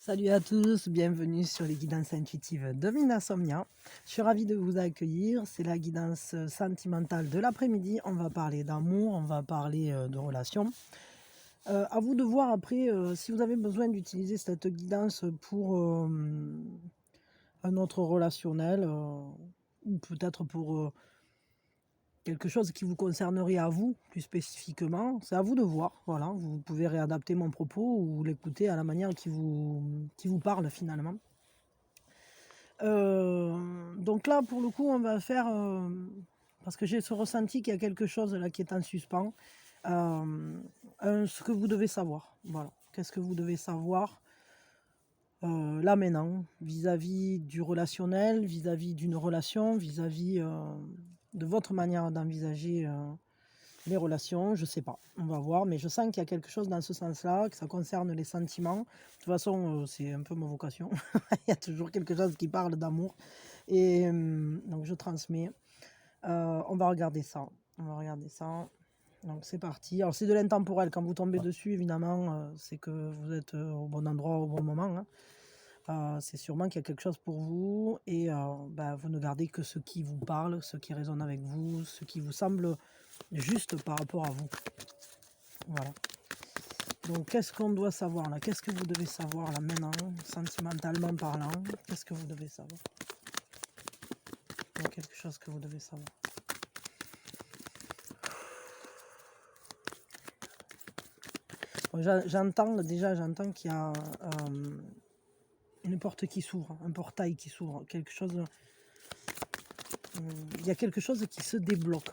Salut à tous, bienvenue sur les guidances intuitives de Minasomnia. Je suis ravie de vous accueillir. C'est la guidance sentimentale de l'après-midi. On va parler d'amour, on va parler de relations. À vous de voir après si vous avez besoin d'utiliser cette guidance pour un autre relationnel ou peut-être pour quelque chose qui vous concernerait à vous plus spécifiquement. C'est à vous de voir. Voilà, vous pouvez réadapter mon propos ou l'écouter à la manière qui vous parle finalement. Donc là, pour le coup, on va faire, parce que j'ai ce ressenti qu'il y a quelque chose là qui est en suspens, ce que vous devez savoir. Voilà. Qu'est-ce que vous devez savoir là maintenant, vis-à-vis du relationnel, vis-à-vis d'une relation, vis-à-vis de votre manière d'envisager les relations, je sais pas, on va voir, mais je sens qu'il y a quelque chose dans ce sens-là, que ça concerne les sentiments. De toute façon, c'est un peu ma vocation. Il y a toujours quelque chose qui parle d'amour. Et donc je transmets. On va regarder ça. On va regarder ça. Donc c'est parti. Alors c'est de l'intemporel. Quand vous tombez dessus, évidemment, c'est que vous êtes au bon endroit au bon moment, hein. C'est sûrement qu'il y a quelque chose pour vous. Et vous ne gardez que ce qui vous parle, ce qui résonne avec vous, ce qui vous semble juste par rapport à vous. Voilà. Donc qu'est-ce qu'on doit savoir là? Qu'est-ce que vous devez savoir là maintenant, sentimentalement parlant? Qu'est-ce que vous devez savoir? Il y a quelque chose que vous devez savoir. Bon, j'entends qu'il y a une porte qui s'ouvre, un portail qui s'ouvre, quelque chose. Il y a quelque chose qui se débloque.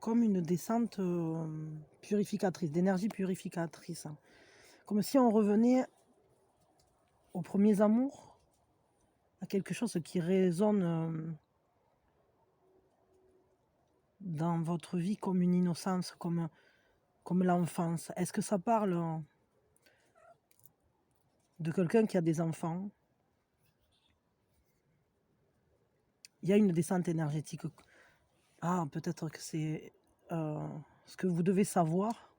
Comme une descente purificatrice, d'énergie purificatrice. Comme si on revenait aux premiers amours, à quelque chose qui résonne dans votre vie comme une innocence, comme l'enfance. Est-ce que ça parle de quelqu'un qui a des enfants? Il y a une descente énergétique. Ah, peut-être que c'est ce que vous devez savoir,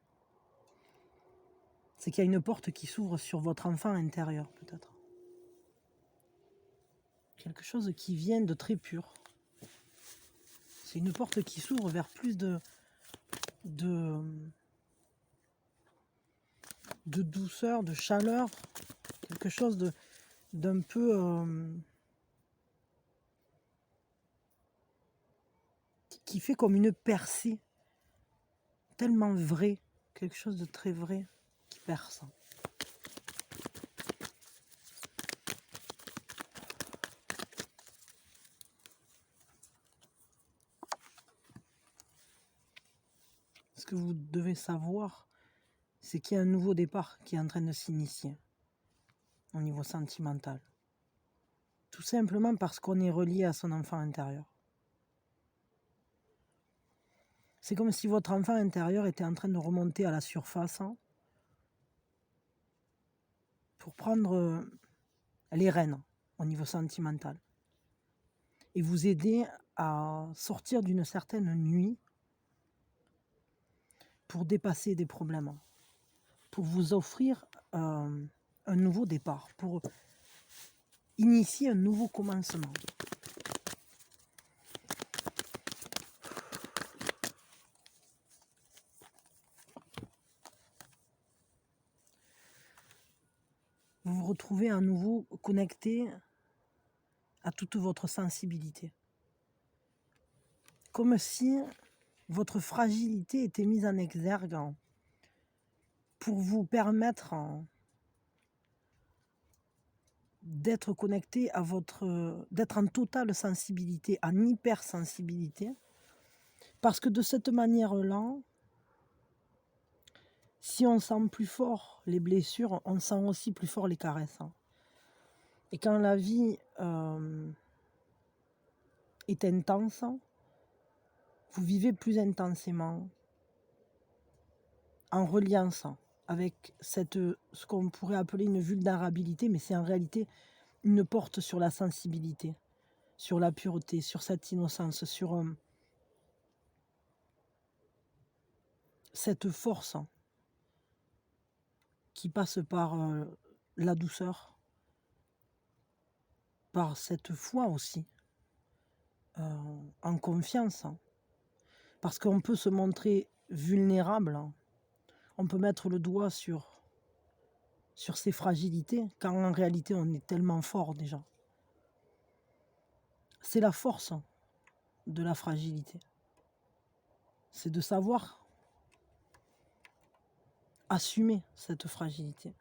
c'est qu'il y a une porte qui s'ouvre sur votre enfant intérieur, peut-être. Quelque chose qui vient de très pur. C'est une porte qui s'ouvre vers plus de douceur, de chaleur, quelque chose d'un peu qui fait comme une percée, tellement vrai, quelque chose de très vrai qui perce. Ce que vous devez savoir, c'est qu'il y a un nouveau départ qui est en train de s'initier au niveau sentimental. Tout simplement parce qu'on est relié à son enfant intérieur. C'est comme si votre enfant intérieur était en train de remonter à la surface pour prendre les rênes au niveau sentimental et vous aider à sortir d'une certaine nuit pour dépasser des problèmes, pour vous offrir un nouveau départ, pour initier un nouveau commencement. Vous vous retrouvez à nouveau connecté à toute votre sensibilité. Comme si votre fragilité était mise en exergue pour vous permettre d'être connecté à d'être en totale sensibilité, en hypersensibilité, parce que de cette manière-là, si on sent plus fort les blessures, on sent aussi plus fort les caresses. Et quand la vie est intense, vous vivez plus intensément en reliance avec ce qu'on pourrait appeler une vulnérabilité, mais c'est en réalité une porte sur la sensibilité. sur la pureté, sur cette innocence, sur cette force qui passe par la douceur, par cette foi aussi, en confiance. Parce qu'on peut se montrer vulnérable, on peut mettre le doigt sur ses fragilités, quand en réalité on est tellement fort déjà. C'est la force de la fragilité. C'est de savoir assumer cette fragilité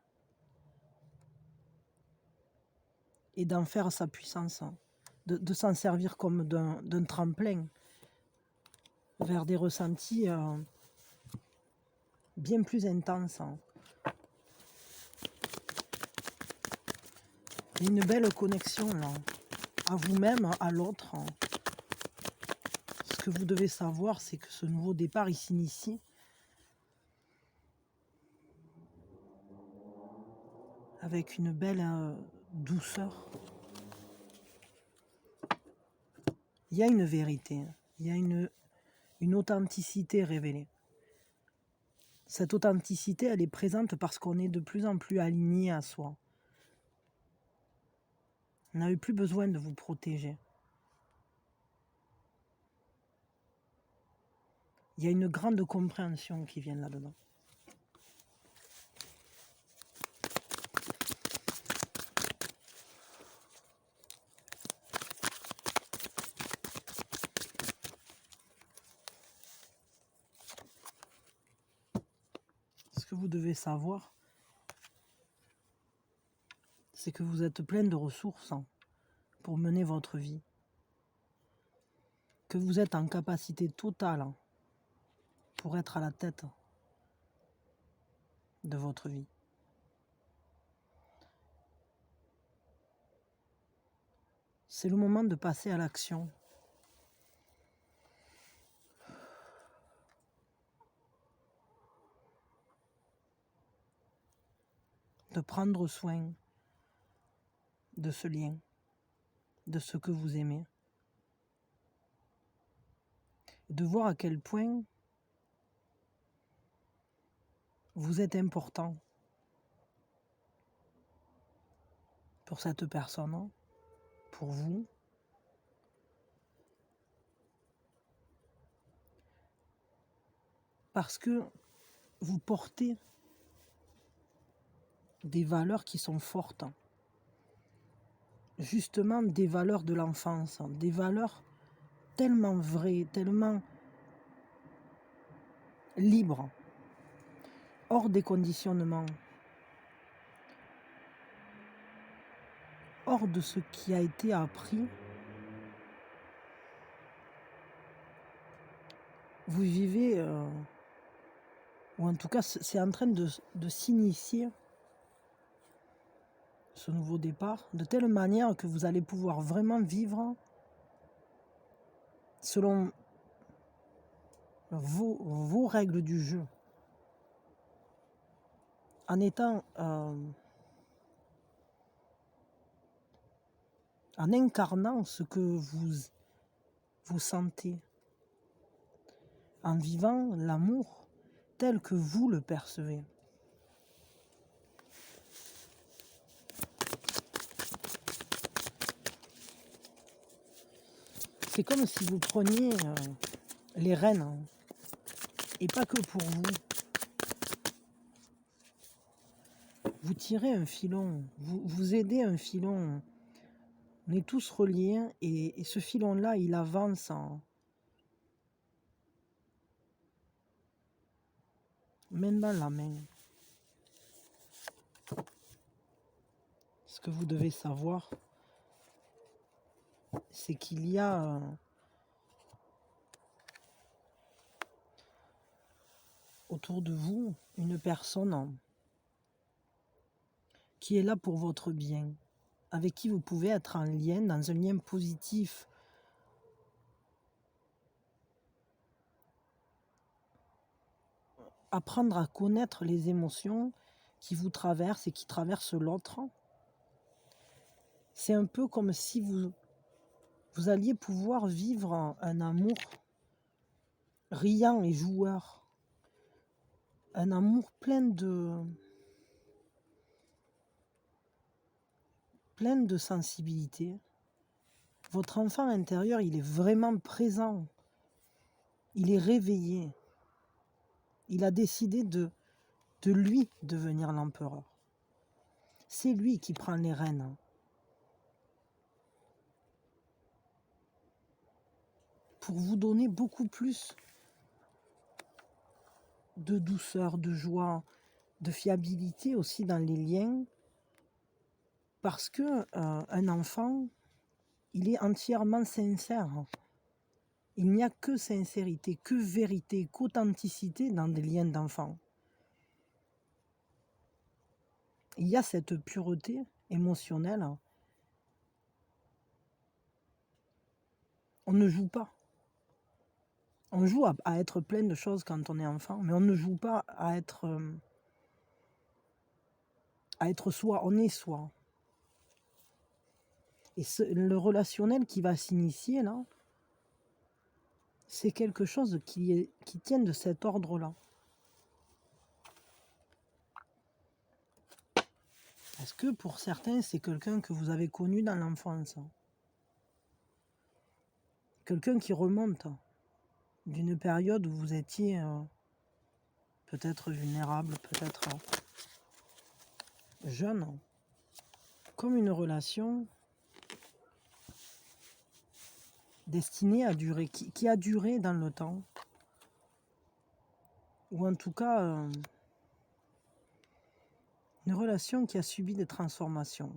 et d'en faire sa puissance, de s'en servir comme d'un tremplin vers des ressentis bien plus intenses. Il y a une belle connexion là, à vous-même, à l'autre. Ce que vous devez savoir, c'est que ce nouveau départ, il s'initie avec une belle douceur. Il y a une vérité, il y a une authenticité révélée. Cette authenticité, elle est présente parce qu'on est de plus en plus aligné à soi. Vous n'avez plus besoin de vous protéger. Il y a une grande compréhension qui vient là-dedans. Ce que vous devez savoir, c'est que vous êtes plein de ressources pour mener votre vie. Que vous êtes en capacité totale pour être à la tête de votre vie. C'est le moment de passer à l'action. De prendre soin de ce lien, de ce que vous aimez. De voir à quel point vous êtes important pour cette personne, pour vous. Parce que vous portez des valeurs qui sont fortes. Justement, des valeurs de l'enfance, des valeurs tellement vraies, tellement libres, hors des conditionnements, hors de ce qui a été appris. Vous vivez, ou en tout cas c'est en train de s'initier, ce nouveau départ, de telle manière que vous allez pouvoir vraiment vivre selon vos règles du jeu, en étant, en incarnant ce que vous sentez, en vivant l'amour tel que vous le percevez. C'est comme si vous preniez les rênes, et pas que pour vous. Vous tirez un filon, vous aidez un filon. On est tous reliés et ce filon-là, il avance main dans la main. Ce que vous devez savoir, c'est qu'il y a autour de vous une personne qui est là pour votre bien, avec qui vous pouvez être en lien, dans un lien positif. Apprendre à connaître les émotions qui vous traversent et qui traversent l'autre. C'est un peu comme si vous vous alliez pouvoir vivre un amour riant et joueur, un amour plein de sensibilité. Votre enfant intérieur, il est vraiment présent, il est réveillé, il a décidé de lui devenir l'empereur. C'est lui qui prend les rênes. Pour vous donner beaucoup plus de douceur, de joie, de fiabilité aussi dans les liens. Parce que un enfant, il est entièrement sincère. Il n'y a que sincérité, que vérité, qu'authenticité dans des liens d'enfant. Il y a cette pureté émotionnelle. On ne joue pas. On joue à être plein de choses quand on est enfant, mais on ne joue pas à être soi. On est soi. Et le relationnel qui va s'initier là, c'est quelque chose qui tient de cet ordre-là. Est-ce que pour certains, c'est quelqu'un que vous avez connu dans l'enfance? Quelqu'un qui remonte d'une période où vous étiez peut-être vulnérable, peut-être jeune, comme une relation destinée à durer, qui a duré dans le temps, ou en tout cas une relation qui a subi des transformations.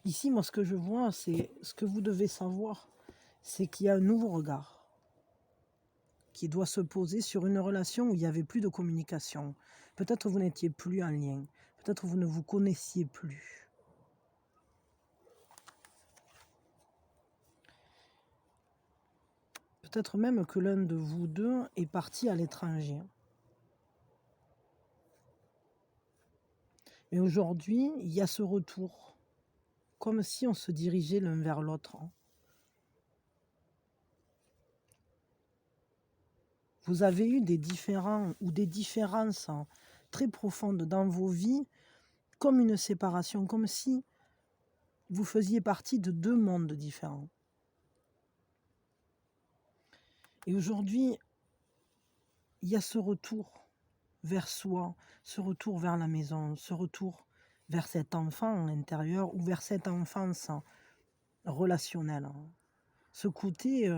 Ici, moi, ce que je vois, c'est ce que vous devez savoir, c'est qu'il y a un nouveau regard qui doit se poser sur une relation où il n'y avait plus de communication. Peut-être vous n'étiez plus en lien, peut-être vous ne vous connaissiez plus. Peut-être même que l'un de vous deux est parti à l'étranger. Mais aujourd'hui, il y a ce retour, comme si on se dirigeait l'un vers l'autre. Vous avez eu des différends ou des différences très profondes dans vos vies, comme une séparation, comme si vous faisiez partie de deux mondes différents. Et aujourd'hui, il y a ce retour vers soi, ce retour vers la maison, ce retour vers cet enfant intérieur ou vers cette enfance relationnelle. Ce côté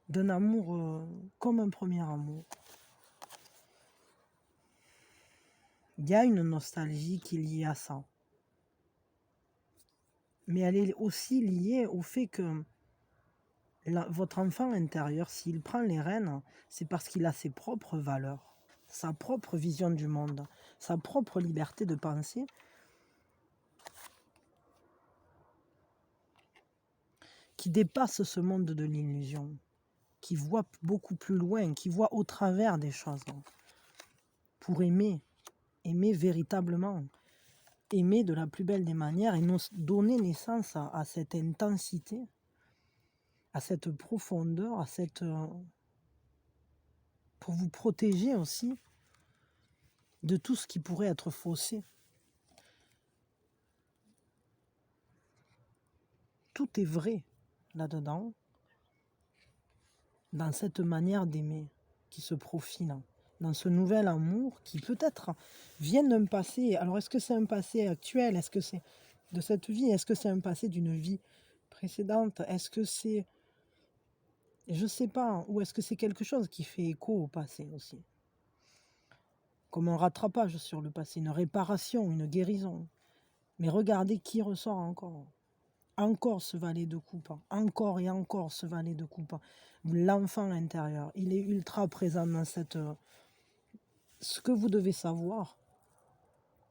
d'un amour comme un premier amour. Il y a une nostalgie qui est liée à ça. Mais elle est aussi liée au fait que votre enfant intérieur, s'il prend les rênes, c'est parce qu'il a ses propres valeurs, sa propre vision du monde, sa propre liberté de penser, qui dépasse ce monde de l'illusion, qui voit beaucoup plus loin, qui voit au travers des choses, pour aimer véritablement, aimer de la plus belle des manières et nous donner naissance à cette intensité, à cette profondeur, à cette pour vous protéger aussi de tout ce qui pourrait être faussé. Tout est vrai là-dedans, dans cette manière d'aimer qui se profile, dans ce nouvel amour qui peut-être vient d'un passé. Alors est-ce que c'est un passé actuel? Est-ce que c'est de cette vie? Est-ce que c'est un passé d'une vie précédente? Est-ce que c'est, je ne sais pas, ou est-ce que c'est quelque chose qui fait écho au passé aussi? Comme un rattrapage sur le passé, une réparation, une guérison. Mais regardez qui ressort encore. Encore ce valet de coupe, encore et encore ce valet de coupe. L'enfant intérieur, il est ultra présent dans cette... Ce que vous devez savoir,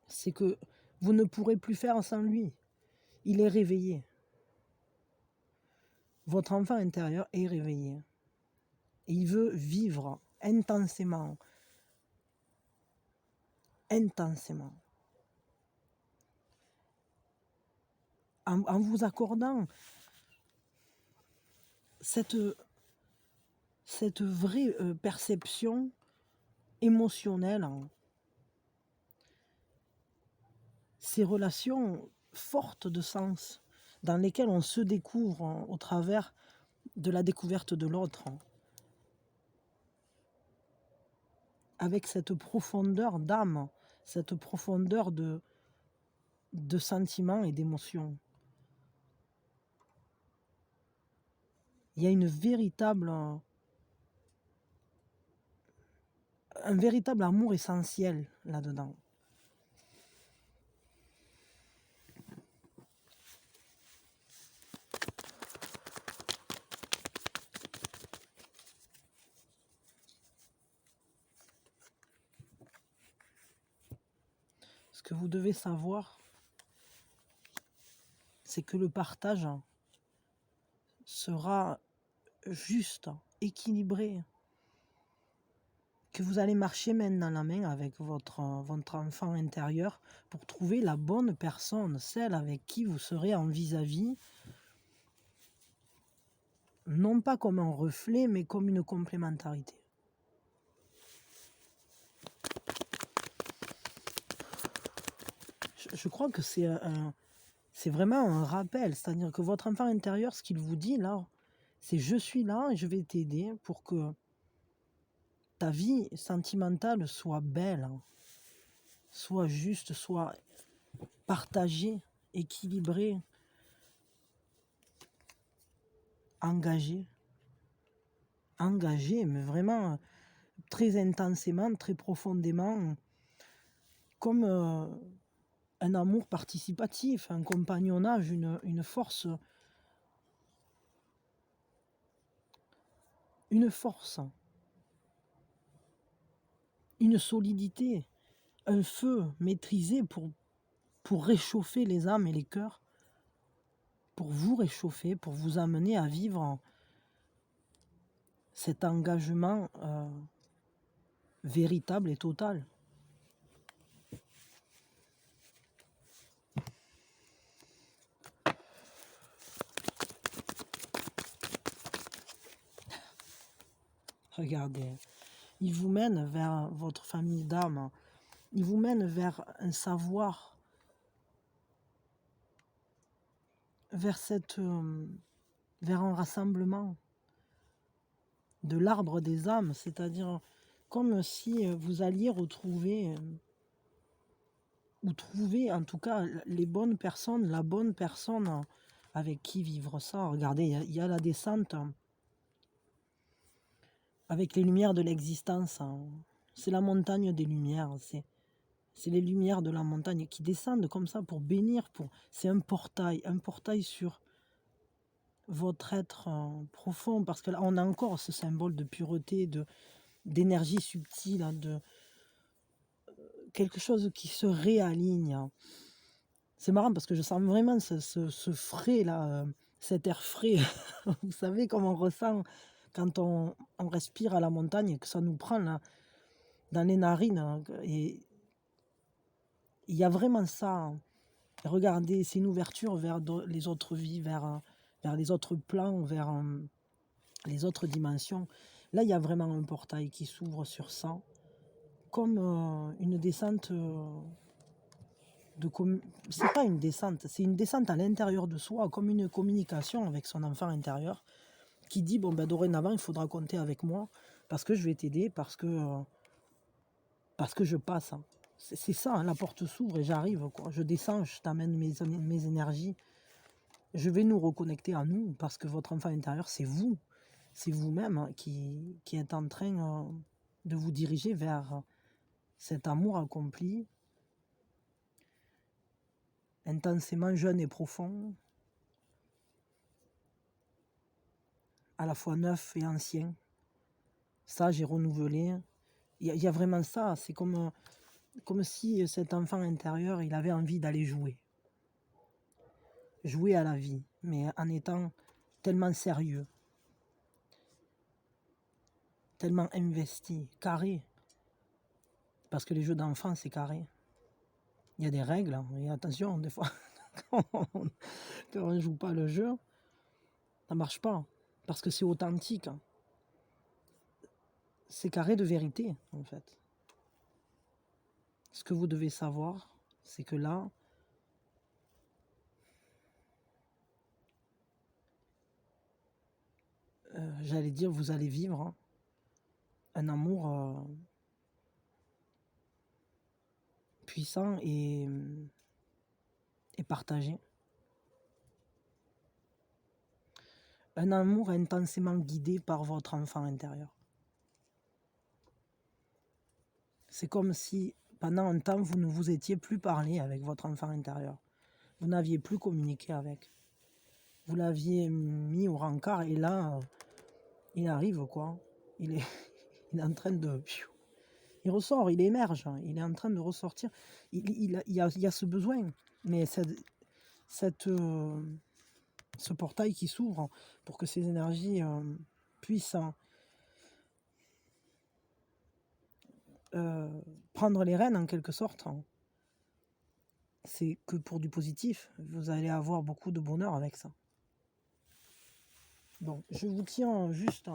c'est que vous ne pourrez plus faire sans lui. Il est réveillé. Votre enfant intérieur est réveillé. Et il veut vivre intensément. Intensément. En vous accordant cette, cette vraie perception émotionnelle, hein, ces relations fortes de sens dans lesquelles on se découvre hein, au travers de la découverte de l'autre, hein, avec cette profondeur d'âme, cette profondeur de sentiments et d'émotions. Il y a une véritable, un véritable amour essentiel là-dedans. Ce que vous devez savoir, c'est que le partage sera juste, équilibré, que vous allez marcher main dans la main avec votre enfant intérieur pour trouver la bonne personne, celle avec qui vous serez en vis-à-vis, non pas comme un reflet, mais comme une complémentarité. Je crois que c'est vraiment un rappel, c'est-à-dire que votre enfant intérieur, ce qu'il vous dit là, c'est je suis là et je vais t'aider pour que ta vie sentimentale soit belle, hein, soit juste, soit partagée, équilibrée, engagée, mais vraiment très intensément, très profondément, comme un amour participatif, un compagnonnage, une force, une solidité, un feu maîtrisé pour réchauffer les âmes et les cœurs, pour vous réchauffer, pour vous amener à vivre cet engagement véritable et total. Regardez, il vous mène vers votre famille d'âme, il vous mène vers un savoir, vers vers un rassemblement de l'arbre des âmes, c'est-à-dire comme si vous alliez retrouver ou trouver en tout cas les bonnes personnes, la bonne personne avec qui vivre ça. Regardez, il y a la descente avec les lumières de l'existence. C'est la montagne des lumières, c'est les lumières de la montagne qui descendent comme ça pour bénir. C'est un portail sur votre être profond, parce que là on a encore ce symbole de pureté, d'énergie subtile, de quelque chose qui se réaligne. C'est marrant parce que je sens vraiment ce frais là, cet air frais. Vous savez comme on ressent quand on respire à la montagne, que ça nous prend là, dans les narines. Et il y a vraiment ça. Regardez, c'est une ouverture vers les autres vies, vers les autres plans, vers les autres dimensions. Là, il y a vraiment un portail qui s'ouvre sur ça, comme une descente c'est pas une descente, c'est une descente à l'intérieur de soi, comme une communication avec son enfant intérieur, qui dit, bon ben dorénavant, il faudra compter avec moi, parce que je vais t'aider, parce que je passe. C'est ça, hein, la porte s'ouvre et j'arrive, quoi. Je descends, je t'amène mes énergies. Je vais nous reconnecter à nous, parce que votre enfant intérieur, c'est vous. C'est vous-même hein, qui êtes en train de vous diriger vers cet amour accompli, intensément jeune et profond, à la fois neuf et ancien. Ça, j'ai renouvelé. Il y a vraiment ça. C'est comme si cet enfant intérieur, il avait envie d'aller jouer. Jouer à la vie, mais en étant tellement sérieux, tellement investi, carré. Parce que les jeux d'enfants, c'est carré. Il y a des règles, hein, et attention, des fois, quand on ne joue pas le jeu, ça marche pas. parce que c'est authentique, hein. C'est carré de vérité, en fait. Ce que vous devez savoir, c'est que là, j'allais dire, vous allez vivre, hein, un amour puissant et partagé. Un amour intensément guidé par votre enfant intérieur. C'est comme si pendant un temps, vous ne vous étiez plus parlé avec votre enfant intérieur. Vous n'aviez plus communiqué avec. Vous l'aviez mis au rencard et là, il arrive quoi. Il est, il est en train de... Il ressort, il émerge, il est en train de ressortir. Il y a ce besoin, mais ce portail qui s'ouvre pour que ces énergies puissent prendre les rênes en quelque sorte, c'est que pour du positif. Vous allez avoir beaucoup de bonheur avec ça. Bon, je vous tiens juste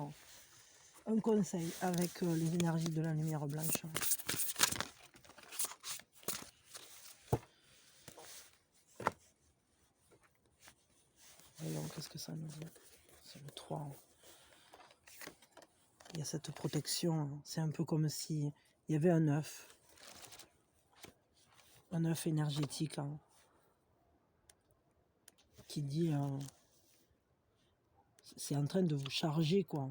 un conseil avec les énergies de la lumière blanche. Voyons, qu'est-ce que ça nous dit? C'est le 3. Il y a cette protection. C'est un peu comme si il y avait un œuf. Un œuf énergétique qui dit c'est en train de vous charger quoi.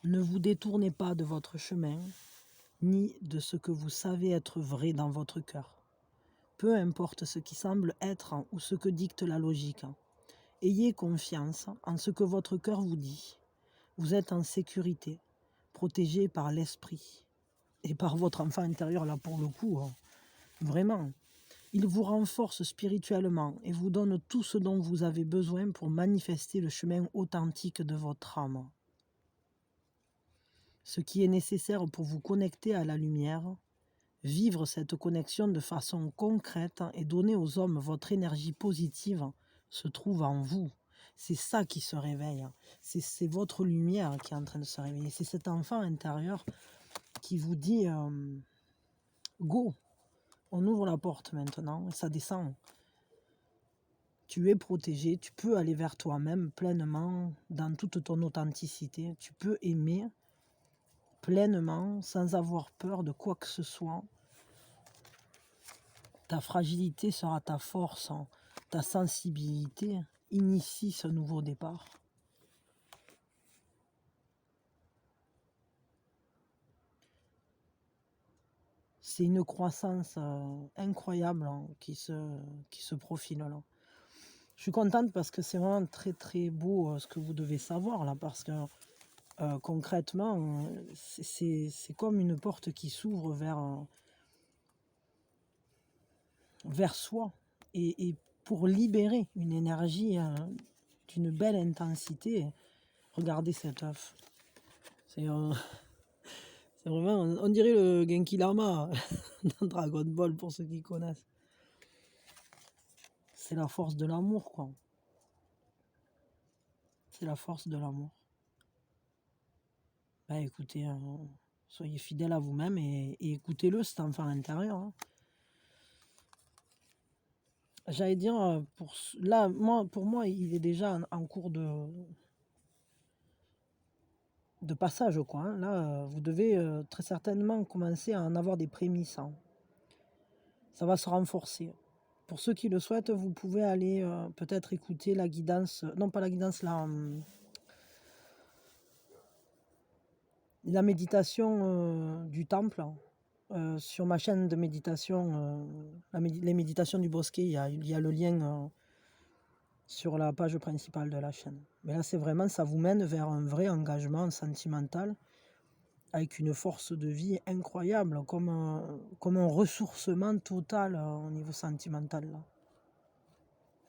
Ne vous détournez pas de votre chemin, ni de ce que vous savez être vrai dans votre cœur. Peu importe ce qui semble être ou ce que dicte la logique. Ayez confiance en ce que votre cœur vous dit. Vous êtes en sécurité, protégé par l'esprit et par votre enfant intérieur là pour le coup. Vraiment. Il vous renforce spirituellement et vous donne tout ce dont vous avez besoin pour manifester le chemin authentique de votre âme. Ce qui est nécessaire pour vous connecter à la lumière, vivre cette connexion de façon concrète et donner aux hommes votre énergie positive se trouve en vous. C'est ça qui se réveille. C'est votre lumière qui est en train de se réveiller. C'est cet enfant intérieur qui vous dit go, on ouvre la porte maintenant et ça descend. Tu es protégé, tu peux aller vers toi-même pleinement dans toute ton authenticité. Tu peux aimer pleinement sans avoir peur de quoi que ce soit. Ta fragilité sera ta force, ta sensibilité initie ce nouveau départ. C'est une croissance incroyable qui se profile là. Je suis contente parce que c'est vraiment très très beau ce que vous devez savoir là, parce que concrètement, c'est comme une porte qui s'ouvre vers soi et pour libérer une énergie d'une belle intensité. Regardez cet œuf. C'est vraiment, on dirait le Genki Dama dans Dragon Ball pour ceux qui connaissent. C'est la force de l'amour, quoi. C'est la force de l'amour. Bah écoutez, soyez fidèles à vous-même et écoutez-le, cet enfant intérieur. Hein. J'allais dire, pour moi, il est déjà en cours de passage, quoi. Hein. Là, vous devez très certainement commencer à en avoir des prémices. Hein. Ça va se renforcer. Pour ceux qui le souhaitent, vous pouvez aller peut-être écouter la guidance, non pas la guidance, la méditation du temple. Sur ma chaîne de méditation, les méditations du bosquet, il y a le lien sur la page principale de la chaîne. Mais là, c'est vraiment, ça vous mène vers un vrai engagement sentimental avec une force de vie incroyable, comme un ressourcement total au niveau sentimental. Là.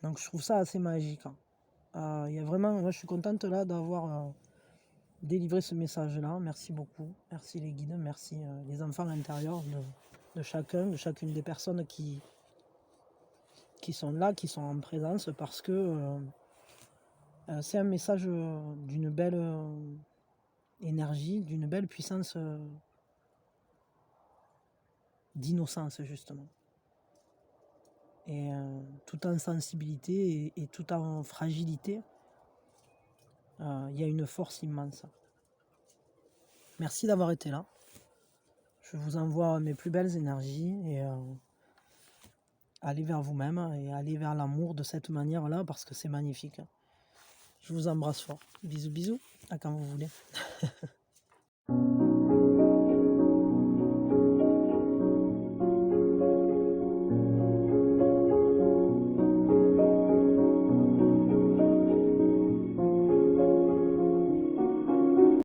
Donc je trouve ça assez magique. Hein. Il y a vraiment, moi je suis contente là d'avoir délivré ce message-là. Merci beaucoup. Merci les guides, merci les enfants intérieurs de chacune des personnes qui qui sont là, qui sont en présence, parce que c'est un message d'une belle énergie, d'une belle puissance d'innocence, justement. Et tout en sensibilité et tout en fragilité, il y a une force immense. Merci d'avoir été là. Je vous envoie mes plus belles énergies et allez vers vous-même et allez vers l'amour de cette manière-là parce que c'est magnifique. Je vous embrasse fort. Bisous, bisous. À quand vous voulez.